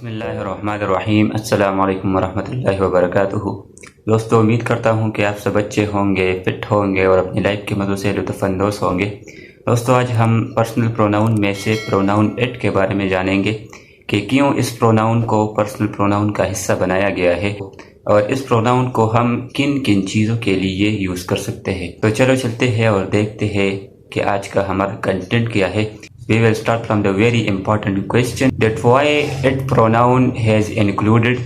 बिस्मिल्लाहिर्रहमानिर्रहीम। अस्सलामु अलैकुम वरहमतुल्लाहि वबरकातुहू। दोस्तों, उम्मीद करता हूँ कि आप सब अच्छे होंगे, फिट होंगे और अपनी लाइफ के मज़ों से लुत्फ़अंदोज़ होंगे। दोस्तों, आज हम पर्सनल प्रोनाउन में से प्रोनाउन इट के बारे में जानेंगे कि क्यों इस प्रोनाउन को पर्सनल प्रोनाउन का हिस्सा बनाया गया है और इस प्रोनाउन को हम किन किन चीज़ों के लिए यूज़ कर सकते हैं। तो चलो चलते हैं और देखते हैं कि आज का हमारा कंटेंट क्या है। We will start from the very important question that why it pronoun has included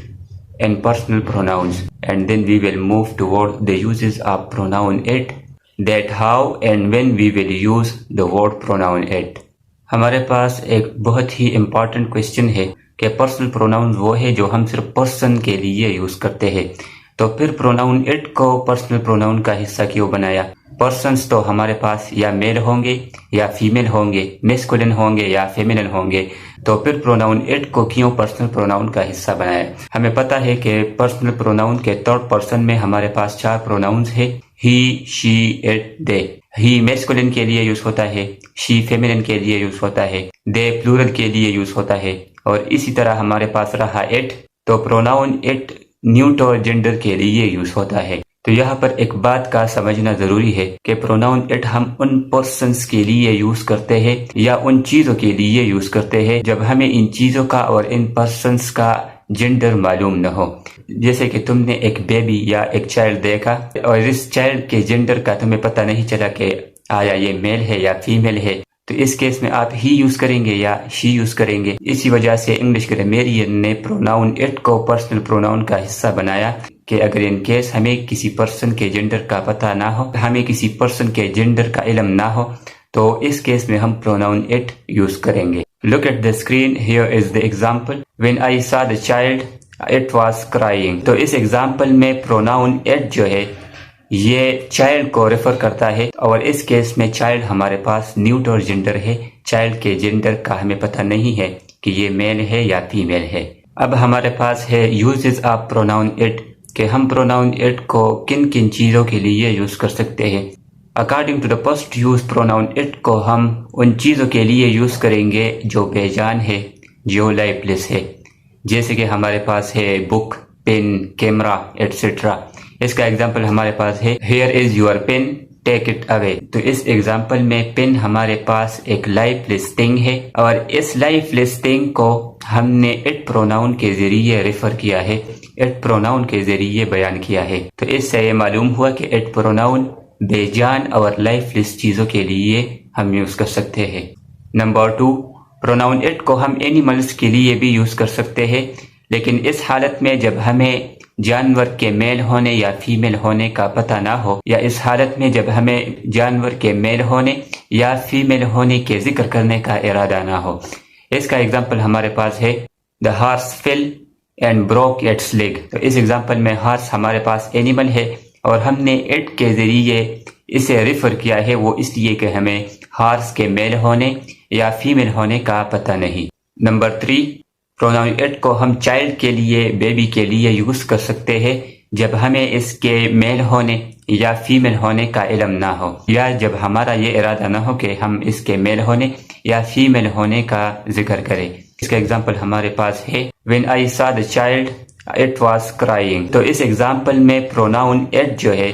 in personal pronouns, and then we will move toward the uses of pronoun it, that how and when we will use the word pronoun it. हमारे पास एक बहुत ही important question है कि personal pronoun वो है जो हम सिर्फ पर्सन के लिए यूज करते हैं। तो फिर प्रोनाउन इट को पर्सनल प्रोनाउन का हिस्सा क्यों बनाया? पर्सन्स तो हमारे पास या मेल होंगे या फीमेल होंगे, मेस्कुलिन होंगे या फेमिनिन होंगे, तो फिर प्रोनाउन इट को क्यों पर्सनल प्रोनाउन का हिस्सा बनाया? हमें पता है कि पर्सनल प्रोनाउन के थर्ड पर्सन में हमारे पास 4 प्रोनाउंस है, he, she, it, they. He masculine के लिए यूज होता है, शी फेमिनिन के लिए यूज होता है, दे प्लूरल के लिए यूज होता है, और इसी तरह हमारे पास रहा इट, तो प्रोनाउन इट न्यूट्रल जेंडर के लिए यूज होता है। तो यहाँ पर एक बात का समझना जरूरी है कि प्रोनाउन इट हम उन पर्सन्स के लिए यूज करते हैं या उन चीजों के लिए यूज करते हैं जब हमें इन चीजों का और इन पर्सन्स का जेंडर मालूम न हो। जैसे कि तुमने एक बेबी या एक चाइल्ड देखा और इस चाइल्ड के जेंडर का तुम्हें पता नहीं चला कि आया ये मेल है या फीमेल है, तो इस केस में आप ही यूज करेंगे या शी यूज करेंगे। इसी वजह से इंग्लिश ग्रामेरियन ने प्रोनाउन इट को पर्सनल प्रोनाउन का हिस्सा बनाया कि अगर इन केस हमें किसी पर्सन के जेंडर का पता ना हो, हमें किसी पर्सन के जेंडर का इल्म ना हो, तो इस केस में हम प्रोनाउन इट यूज करेंगे। Look at the screen, here is the example. When I saw the child it was crying. तो इस एग्जांपल में प्रोनाउन इट जो है ये चाइल्ड को रेफर करता है और इस केस में चाइल्ड हमारे पास न्यूट्रल जेंडर है। चाइल्ड के जेंडर का हमें पता नहीं है कि ये मेल है या फीमेल है। अब हमारे पास है यूजेस ऑफ प्रोनाउन इट, कि हम प्रोनाउन इट को किन किन चीजों के लिए यूज कर सकते हैं। According to the first use, pronoun it को हम उन चीजों के लिए यूज करेंगे जो बेजान है, जो लाइफलेस है। जैसे कि हमारे पास है बुक, पेन, कैमरा एटसेट्रा। इसका एग्जाम्पल हमारे पास है, here is your pen, take it away. तो इस एग्जाम्पल में पेन हमारे पास एक लाइफलेस थिंग है और इस लाइफलेस थिंग को हमने इट प्रोनाउन के जरिए रेफर किया है, इट प्रोनाउन के जरिए बयान किया है। तो इससे ये मालूम हुआ कि इट प्रोनाउन बेजान और लाइफलेस चीजों के लिए हम यूज कर सकते हैं। नंबर 2, प्रोनाउन इट को हम एनिमल्स के लिए भी यूज कर सकते हैं, लेकिन इस हालत में जब हमें जानवर के मेल होने या फीमेल होने का पता ना हो, या इस हालत में जब हमें जानवर के मेल होने या फीमेल होने के जिक्र करने का इरादा ना हो। इसका एग्जाम्पल हमारे पास है, the horse fell and broke its leg. तो इस एग्जाम्पल में हार्स हमारे पास एनिमल है और हमने इट के जरिए इसे रेफर किया है, वो इसलिए कि हमें हार्स के मेल होने या फीमेल होने का पता नहीं। नंबर 3, प्रोनाउन इट को हम चाइल्ड के लिए, बेबी के लिए यूज कर सकते हैं जब हमें इसके मेल होने या फीमेल होने का इल्म ना हो, या जब हमारा ये इरादा ना हो कि हम इसके मेल होने या फीमेल होने का जिक्र करें। इसका एग्जाम्पल हमारे पास है, when I saw the child it was crying. तो इस एग्जाम्पल में प्रोनाउन इट जो है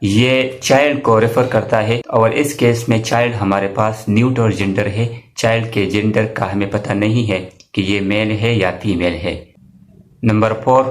ये चाइल्ड को रेफर करता है और इस केस में चाइल्ड हमारे पास न्यूट्रल जेंडर है। चाइल्ड के जेंडर का हमें पता नहीं है कि ये मेल है या फीमेल है। नंबर 4,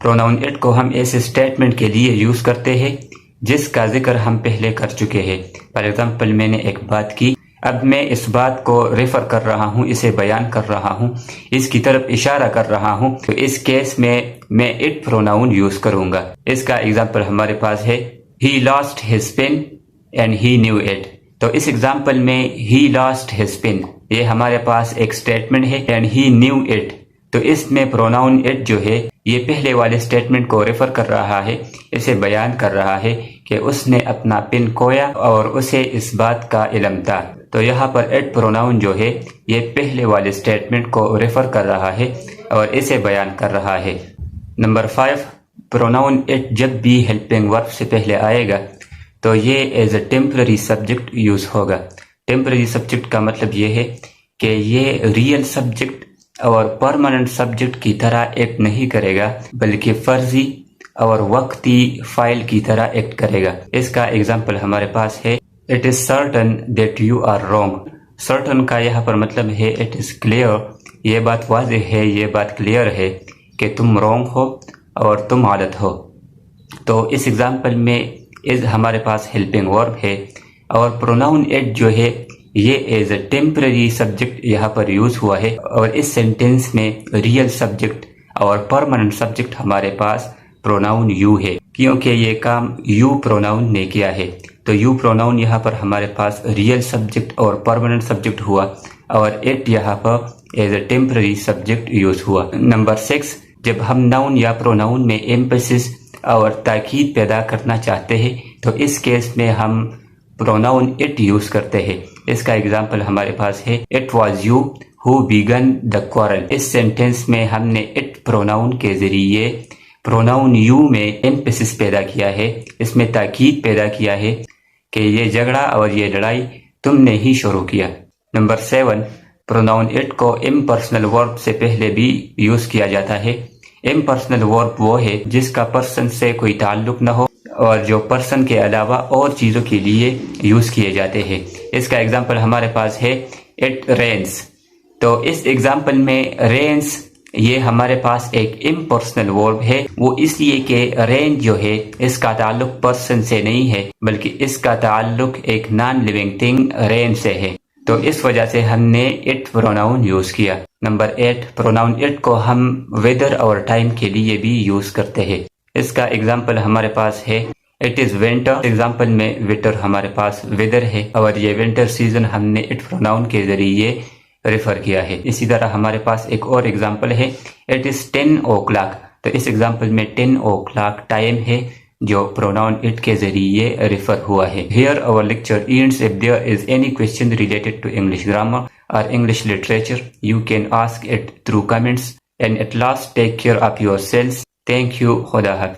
प्रोनाउन इट को हम ऐसे स्टेटमेंट के लिए यूज करते हैं जिसका जिक्र हम पहले कर चुके हैं। फॉर एग्जाम्पल, मैंने एक बात की, अब मैं इस बात को रेफर कर रहा हूँ, इसे बयान कर रहा हूँ, इसकी तरफ इशारा कर रहा हूँ, तो इस केस में मैं इट प्रोनाउन यूज करूंगा। इसका एग्जाम्पल हमारे पास है, he lost his pen and he knew it. तो इस एग्जाम्पल में ही लॉस्ट हिज पेन, ये हमारे पास एक स्टेटमेंट है, एंड ही न्यू इट। तो इसमें प्रोनाउन इट जो है ये पहले वाले स्टेटमेंट को रेफर कर रहा है, इसे बयान कर रहा है कि उसने अपना पेन खोया और उसे इस बात का इल्म था। तो यहाँ पर इट प्रोनाउन जो है ये पहले वाले स्टेटमेंट को रेफर कर रहा है और इसे बयान कर रहा है। नंबर 5, प्रोनाउन इट जब भी हेल्पिंग वर्ब से पहले आएगा तो ये as a temporary subject use होगा। टेम्पररी सब्जेक्ट का मतलब ये है कि ये रियल सब्जेक्ट और परमानेंट सब्जेक्ट की तरह एक्ट नहीं करेगा, बल्कि फर्जी और वक्ती फाइल की तरह एक्ट करेगा। इसका एग्जाम्पल हमारे पास है, it is certain that you are wrong. Certain का यहाँ पर मतलब है इट इज क्लियर, ये बात वाज़ेह है, ये बात क्लियर है कि तुम रॉन्ग हो और तुम गलत हो। तो इस एग्जाम्पल में इज हमारे पास हेल्पिंग वर्ब है और प्रोनाउन इट जो है ये एज ए टेम्पररी सब्जेक्ट यहाँ पर यूज हुआ है। और इस सेंटेंस में रियल सब्जेक्ट और परमानेंट सब्जेक्ट हमारे पास प्रोनाउन यू है, क्योंकि ये काम यू प्रोनाउन ने किया है। तो यू प्रोनाउन यहाँ पर हमारे पास रियल सब्जेक्ट और परमानेंट सब्जेक्ट हुआ और इट यहाँ पर as a temporary subject use हुआ। नंबर 6, जब हम नाउन या प्रोनाउन में एम्फेसिस और ताकीद पैदा करना चाहते हैं तो इस केस में हम प्रोनाउन इट यूज करते हैं। इसका एग्जाम्पल हमारे पास है, it was you who began the quarrel. इस सेंटेंस में हमने इट प्रोनाउन के जरिए प्रोनाउन यू में एम्फेसिस पैदा किया है, इसमें ताकीद पैदा किया है कि ये झगड़ा और ये लड़ाई तुमने ही शुरू किया। नंबर 7, प्रोनाउन इट को इम्पर्सनल वर्ब से पहले भी यूज किया जाता है। इम्पर्सनल वर्ब वो है जिसका पर्सन से कोई ताल्लुक न हो और जो पर्सन के अलावा और चीज़ों के लिए यूज किए जाते हैं। इसका एग्जाम्पल हमारे पास है, इट रेन्स। तो इस एग्जाम्पल में रेन्स ये हमारे पास एक इम्पर्सनल वर्ब है, वो इसलिए कि रेन जो है इसका ताल्लुक पर्सन से नहीं है, बल्कि इसका ताल्लुक एक नॉन लिविंग थिंग रेन से है। तो इस वजह से हमने इट प्रोनाउन यूज किया। नंबर 8, प्रोनाउन इट को हम वेदर और टाइम के लिए भी यूज करते हैं। इसका एग्जाम्पल हमारे पास है, इट इज विंटर। एग्जाम्पल में विंटर हमारे पास वेदर है और ये विंटर सीजन हमने इट प्रोनाउन के जरिए रेफर किया है। इसी तरह हमारे पास एक और एग्जाम्पल है, इट इज 10 o'clock। तो इस एग्जाम्पल में 10 o'clock टाइम है जो प्रोनाउन इट के जरिए रेफर हुआ है। Here our lecture ends. If there is any question related to English grammar और English literature, you can ask it through comments, and at last take care of yourselves. Thank you. Khuda Hafiz.